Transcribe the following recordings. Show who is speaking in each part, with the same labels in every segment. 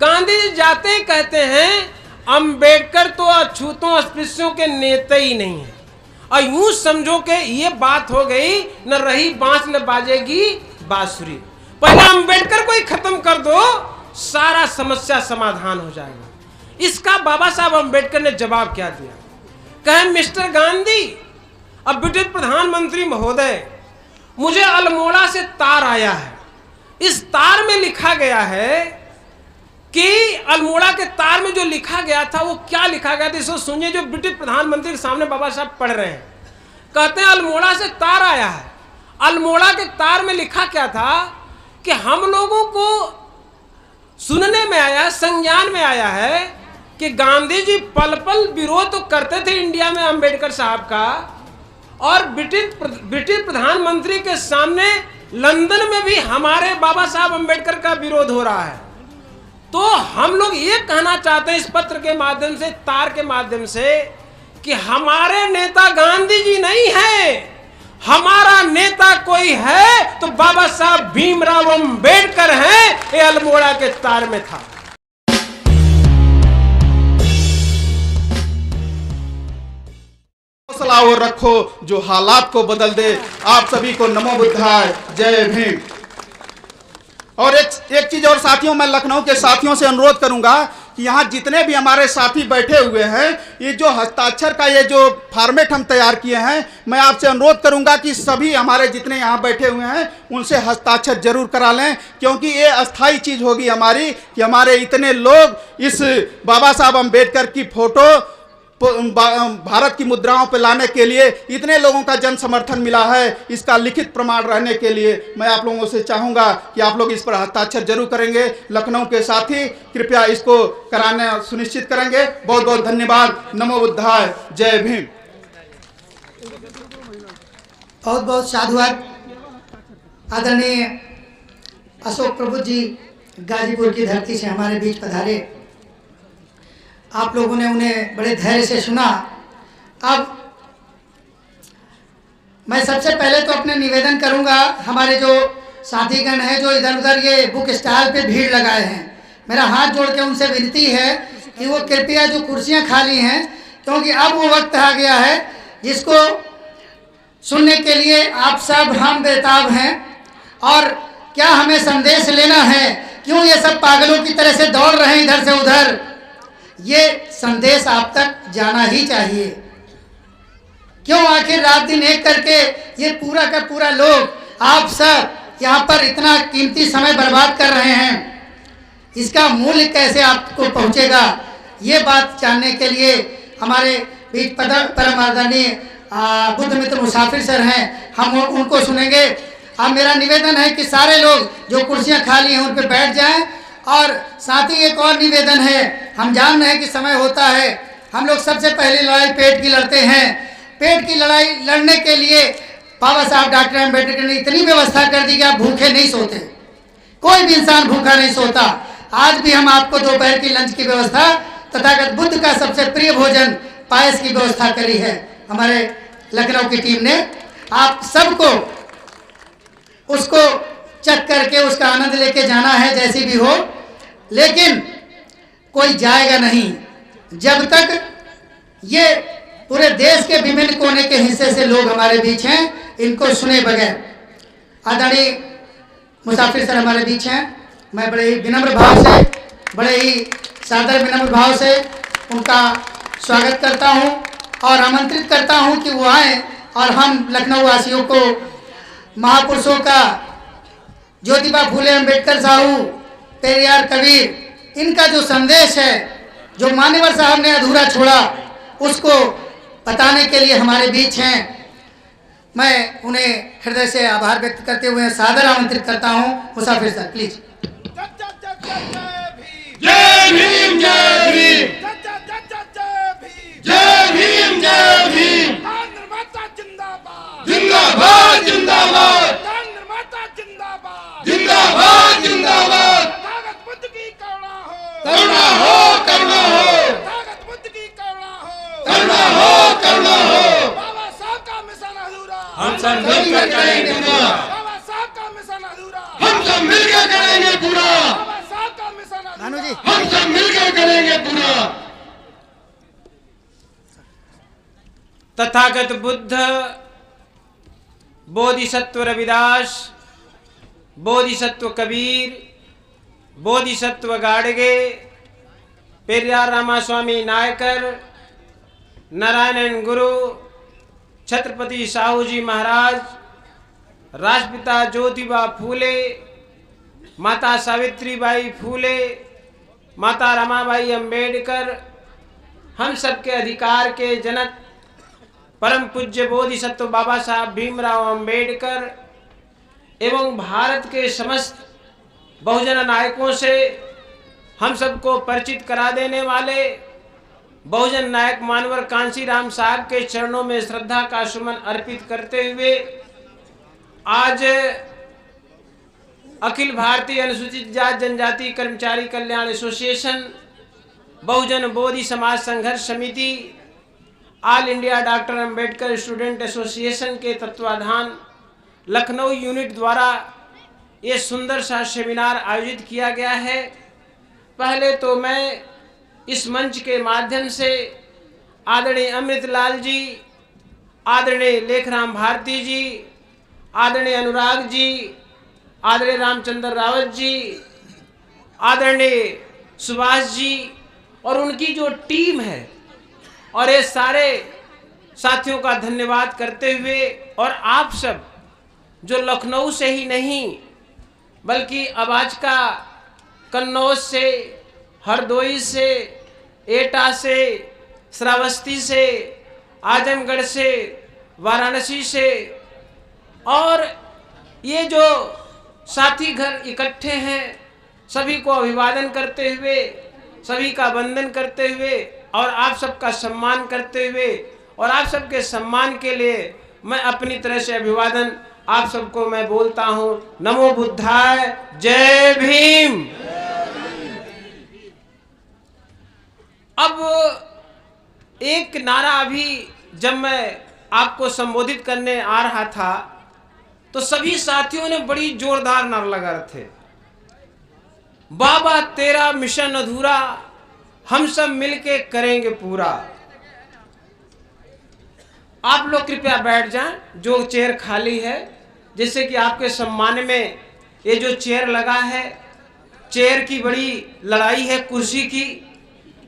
Speaker 1: गांधी जी जाते ही कहते हैं अंबेडकर तो अछूतों अस्पृश्यों के नेता ही नहीं है। और यूं समझो कि ये बात हो गई, न रही बांस न बाजेगी बांसुरी। पहले अंबेडकर को ही खत्म कर दो, सारा समस्या समाधान हो जाएगा। इसका बाबा साहब अंबेडकर ने जवाब क्या दिया? कहे मिस्टर गांधी, अब ब्रिटिश प्रधानमंत्री महोदय, मुझे अल्मोड़ा से तार आया है। इस तार में लिखा गया है कि अल्मोड़ा के तार में जो लिखा गया था वो क्या लिखा गया था, इसको सुनिए। जो ब्रिटिश प्रधानमंत्री के सामने बाबा साहब पढ़ रहे हैं, कहते हैं अल्मोड़ा से तार आया है। अल्मोड़ा के तार में लिखा क्या था कि हम लोगों को सुनने में आया, संज्ञान में आया है कि गांधी जी पल पल विरोध तो करते थे इंडिया में अंबेडकर साहब का, और ब्रिटिश प्रधानमंत्री के सामने लंदन में भी हमारे बाबा साहब अंबेडकर का विरोध हो रहा है। तो हम लोग ये कहना चाहते हैं इस पत्र के माध्यम से, तार के माध्यम से, कि हमारे नेता गांधी जी नहीं है, हमारा नेता कोई है तो बाबा साहब भीमराव अंबेडकर हैं। ये अल्मोड़ा के तार में था।
Speaker 2: हौसला और रखो जो हालात को बदल दे। आप सभी को नमो बुद्धाय, जय भीम। और एक चीज और साथियों, मैं लखनऊ के साथियों से अनुरोध करूंगा कि यहाँ जितने भी हमारे साथी बैठे हुए हैं, ये जो हस्ताक्षर का ये जो फॉर्मेट हम तैयार किए हैं, मैं आपसे अनुरोध करूंगा कि सभी हमारे जितने यहाँ बैठे हुए हैं उनसे हस्ताक्षर जरूर करा लें, क्योंकि ये अस्थाई चीज होगी हमारी कि हमारे इतने लोग इस बाबा साहब अम्बेडकर की फोटो भारत की मुद्राओं पर लाने के लिए इतने लोगों का जन समर्थन मिला है। इसका लिखित प्रमाण रहने के लिए मैं आप लोगों से चाहूंगा कि आप लोग इस पर हस्ताक्षर जरूर करेंगे। लखनऊ के साथी कृपया इसको कराने सुनिश्चित करेंगे। बहुत बहुत धन्यवाद। नमो बुद्धाय, जय भीम।
Speaker 3: बहुत बहुत साधुवाद। आदरणीय अशोक प्रभु जी गाजीपुर की धरती से हमारे बीच पधारे। आप लोगों ने उन्हें बड़े धैर्य से सुना। अब मैं सबसे पहले तो अपने निवेदन करूंगा, हमारे जो साथीगण हैं जो इधर उधर ये बुक स्टॉल पे भीड़ लगाए हैं, मेरा हाथ जोड़ के उनसे विनती है कि वो कृपया जो कुर्सियां खाली हैं, क्योंकि अब वो वक्त आ गया है जिसको सुनने के लिए आप सब हम बेताब हैं। और क्या हमें संदेश लेना है, क्यों ये सब पागलों की तरह से दौड़ रहे हैं इधर से उधर, ये संदेश आप तक जाना ही चाहिए। क्यों आखिर रात दिन एक करके ये पूरा का पूरा लोग आप सब यहाँ पर इतना कीमती समय बर्बाद कर रहे हैं, इसका मूल्य कैसे आपको पहुँचेगा, ये बात जानने के लिए हमारे बीच परम आदरणीय बुद्ध मित्र मुसाफिर सर हैं, हम उनको सुनेंगे। अब मेरा निवेदन है कि सारे लोग जो कुर्सियाँ खाली हैं उन पर बैठ जाएं। और साथ ही एक और निवेदन है, हम जान रहे हैं कि समय होता है, हम लोग सबसे पहले लड़ाई पेट की लड़ते हैं। पेट की लड़ाई लड़ने के लिए बाबा साहब डॉक्टर अम्बेडकर ने इतनी व्यवस्था कर दी कि आप भूखे नहीं सोते, कोई भी इंसान भूखा नहीं सोता। आज भी हम आपको दोपहर की लंच की व्यवस्था तथागत बुद्ध का सबसे प्रिय भोजन पायस की व्यवस्था करी है हमारे लखनऊ की टीम ने। आप सबको उसको चख करके उसका आनंद लेके जाना है जैसी भी हो, लेकिन कोई जाएगा नहीं जब तक ये पूरे देश के विभिन्न कोने के हिस्से से लोग हमारे बीच हैं, इनको सुने बगैर। आदरणीय मुसाफिर सर हमारे बीच हैं, मैं बड़े ही विनम्र भाव से, बड़े ही सादर विनम्र भाव से उनका स्वागत करता हूं और आमंत्रित करता हूं कि वो आए और हम लखनऊ वासियों को महापुरुषों का, ज्योतिबा फूले अम्बेडकर साहू, पेरियार कबीर, इनका जो संदेश है, जो मान्यवर साहब ने अधूरा छोड़ा, उसको बताने के लिए हमारे बीच हैं। मैं उन्हें हृदय से आभार व्यक्त करते हुए सादर आमंत्रित करता हूं। मुसाफिर सर प्लीज।
Speaker 2: जय भीम, जय भीम, जय भीम, जय भीम। जिंदाबाद, जिंदाबाद, जिंदाबाद, जिंदाबाद।
Speaker 1: बुद्ध की करुणा हो,
Speaker 2: करुणा हो, करुणा हो,
Speaker 1: बुद्ध की करुणा हो,
Speaker 2: करुणा हो, करुणा हो।
Speaker 1: बाबा साहब का मिशन अधूरा
Speaker 2: हम सब मिलकर करेंगे पूरा,
Speaker 1: बाबा साहब का मिशन अधूरा
Speaker 2: हम सब मिलकर करेंगे पूरा।
Speaker 1: बाबा साहब का मिशन अधूरा।
Speaker 4: हम सब मिलकर करेंगे पूरा।
Speaker 1: तथागत बुद्ध, बोधिसत्व रविदास, बोधिसत्व कबीर, बोधिसत्व गाडगे, पेरियार रामास्वामी नायकर, नारायण गुरु, छत्रपति साहू जी महाराज, राष्ट्रपिता ज्योतिबा फूले, माता सावित्रीबाई फूले, माता रमाबाई अंबेडकर, हम सबके अधिकार के जनक परम पूज्य बोधिसत्व बाबा साहब भीमराव अंबेडकर एवं भारत के समस्त बहुजन नायकों से हम सबको परिचित करा देने वाले बहुजन नायक मानवर कांशीराम साहब के चरणों में श्रद्धा का सुमन अर्पित करते हुए आज अखिल भारतीय अनुसूचित जाति जनजाति कर्मचारी कल्याण एसोसिएशन, बहुजन बोधि समाज संघर्ष समिति, all India doctor Ambedkar student association के तत्वाधान लखनऊ यूनिट द्वारा ये सुंदर सा सेमिनार आयोजित किया गया है। पहले तो मैं इस मंच के माध्यम से आदरणीय अमृतलाल जी, आदरणीय लेखराम भारती जी, आदरणीय अनुराग जी, आदरणीय रामचंद्र रावत जी, आदरणीय सुभाष जी और उनकी जो टीम है और ये सारे साथियों का धन्यवाद करते हुए, और आप सब जो लखनऊ से ही नहीं बल्कि अबाज का कन्नौज से, हरदोई से, एटा से, श्रावस्ती से, आजमगढ़ से, वाराणसी से और ये जो साथी घर इकट्ठे हैं, सभी को अभिवादन करते हुए, सभी का वंदन करते हुए और आप सबका सम्मान करते हुए और आप सबके सम्मान के लिए मैं अपनी तरह से अभिवादन आप सबको मैं बोलता हूं। नमो बुद्धाय, जय भीम। अब एक नारा अभी जब मैं आपको संबोधित करने आ रहा था तो सभी साथियों ने बड़ी जोरदार नारा लगा रहे थे, बाबा तेरा मिशन अधूरा, हम सब मिलके करेंगे पूरा। आप लोग कृपया बैठ जाएं, जो चेयर खाली है, जिससे कि आपके सम्मान में ये जो चेयर लगा है, चेयर की बड़ी लड़ाई है कुर्सी की।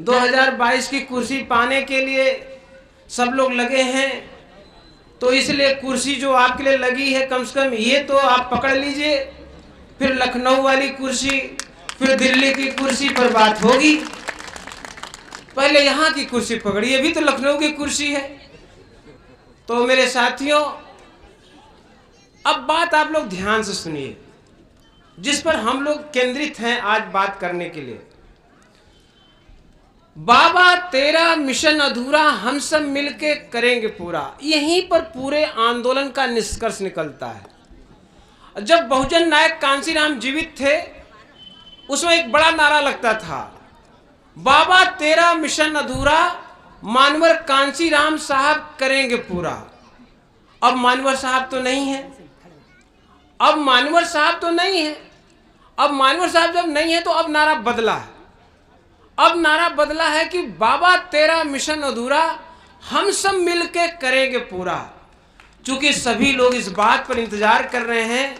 Speaker 1: 2022 की कुर्सी पाने के लिए सब लोग लगे हैं, तो इसलिए कुर्सी जो आपके लिए लगी है कम से कम ये तो आप पकड़ लीजिए, फिर लखनऊ वाली कुर्सी, फिर दिल्ली की कुर्सी पर बात होगी। पहले यहाँ की कुर्सी पकड़िए, भी तो लखनऊ की कुर्सी है। तो मेरे साथियों, अब बात आप लोग ध्यान से सुनिए, जिस पर हम लोग केंद्रित हैं आज बात करने के लिए। बाबा तेरा मिशन अधूरा, हम सब मिलके करेंगे पूरा, यहीं पर पूरे आंदोलन का निष्कर्ष निकलता है। जब बहुजन नायक कांशीराम जीवित थे, उसमें एक बड़ा नारा लगता था, बाबा तेरा मिशन अधूरा, मानवर कांशीराम साहब करेंगे पूरा। अब मानवर साहब तो नहीं है, अब मानवर साहब तो नहीं है। अब मानवर साहब जब नहीं है तो अब नारा बदला है। अब नारा बदला है कि बाबा तेरा मिशन अधूरा, हम सब मिलके करेंगे पूरा। क्योंकि सभी लोग इस बात पर इंतजार कर रहे हैं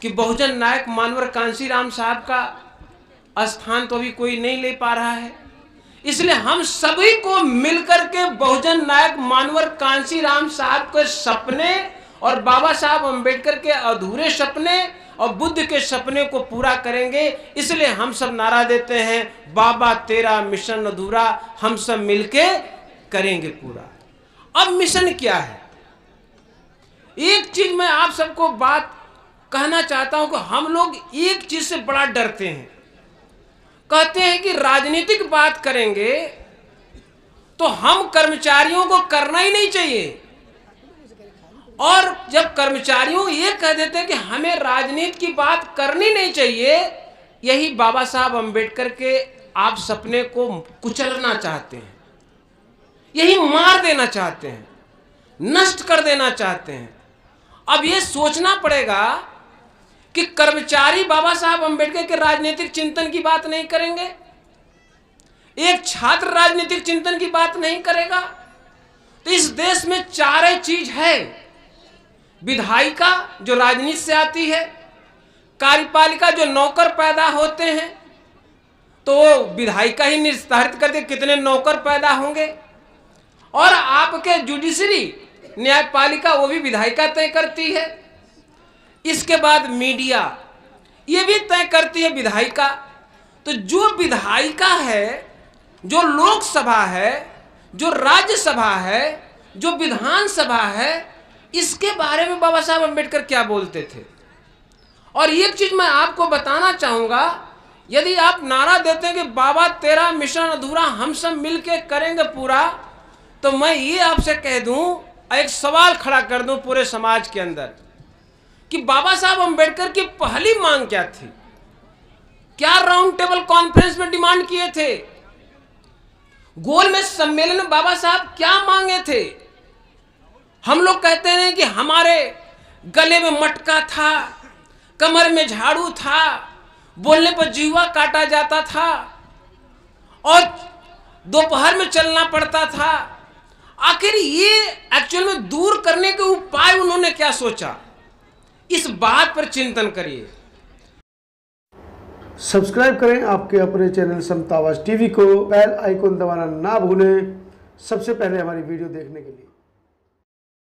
Speaker 1: कि बहुजन नायक मानवर कांशीराम साहब का स्थान तो अभी कोई नहीं ले पा रहा है, इसलिए हम सभी को मिलकर के बहुजन नायक मानवर कांशीराम साहब के सपने और बाबा साहब अंबेडकर के अधूरे सपने और बुद्ध के सपने को पूरा करेंगे। इसलिए हम सब नारा देते हैं, बाबा तेरा मिशन अधूरा, हम सब मिलके करेंगे पूरा। अब मिशन क्या है? एक चीज मैं आप सबको बात कहना चाहता हूं कि हम लोग एक चीज से बड़ा डरते हैं। कहते हैं कि राजनीतिक बात करेंगे तो हम कर्मचारियों को करना ही नहीं चाहिए, और जब कर्मचारियों ये कह देते हैं कि हमें राजनीति की बात करनी नहीं चाहिए, यही बाबा साहब अंबेडकर के आप सपने को कुचलना चाहते हैं, यही मार देना चाहते हैं, नष्ट कर देना चाहते हैं। अब ये सोचना पड़ेगा कि कर्मचारी बाबा साहब अंबेडकर के राजनीतिक चिंतन की बात नहीं करेंगे, एक छात्र राजनीतिक चिंतन की बात नहीं करेगा। तो इस देश में चार चीज है, विधायिका जो राजनीति से आती है, कार्यपालिका जो नौकर पैदा होते हैं तो वो विधायिका ही निर्धारित करते कितने नौकर पैदा होंगे, और आपके जुडिशरी न्यायपालिका वो भी विधायिका तय करती है। इसके बाद मीडिया ये भी तय करती है विधायिका। तो जो विधायिका है, जो लोकसभा है, जो राज्यसभा है, जो विधानसभा है, इसके बारे में बाबा साहब अम्बेडकर क्या बोलते थे। और एक चीज मैं आपको बताना चाहूंगा, यदि आप नारा देते हैं कि बाबा तेरा मिशन अधूरा हम सब मिलके करेंगे पूरा, तो मैं ये आपसे कह दूं, एक सवाल खड़ा कर दूं पूरे समाज के अंदर कि बाबा साहब अम्बेडकर की पहली मांग क्या थी, क्या राउंड टेबल कॉन्फ्रेंस में डिमांड किए थे, गोलमेज सम्मेलन में बाबा साहब क्या मांगे थे। हम लोग कहते हैं कि हमारे गले में मटका था, कमर में झाड़ू था, बोलने पर जीवा काटा जाता था और दोपहर में चलना पड़ता था। आखिर ये एक्चुअल में दूर करने के उपाय उन्होंने क्या सोचा, इस बात पर चिंतन करिए।
Speaker 5: सब्सक्राइब करें आपके अपने चैनल समता आवाज़ टीवी को, बेल आइकन दबाना ना भूलें सबसे पहले हमारी वीडियो देखने के लिए।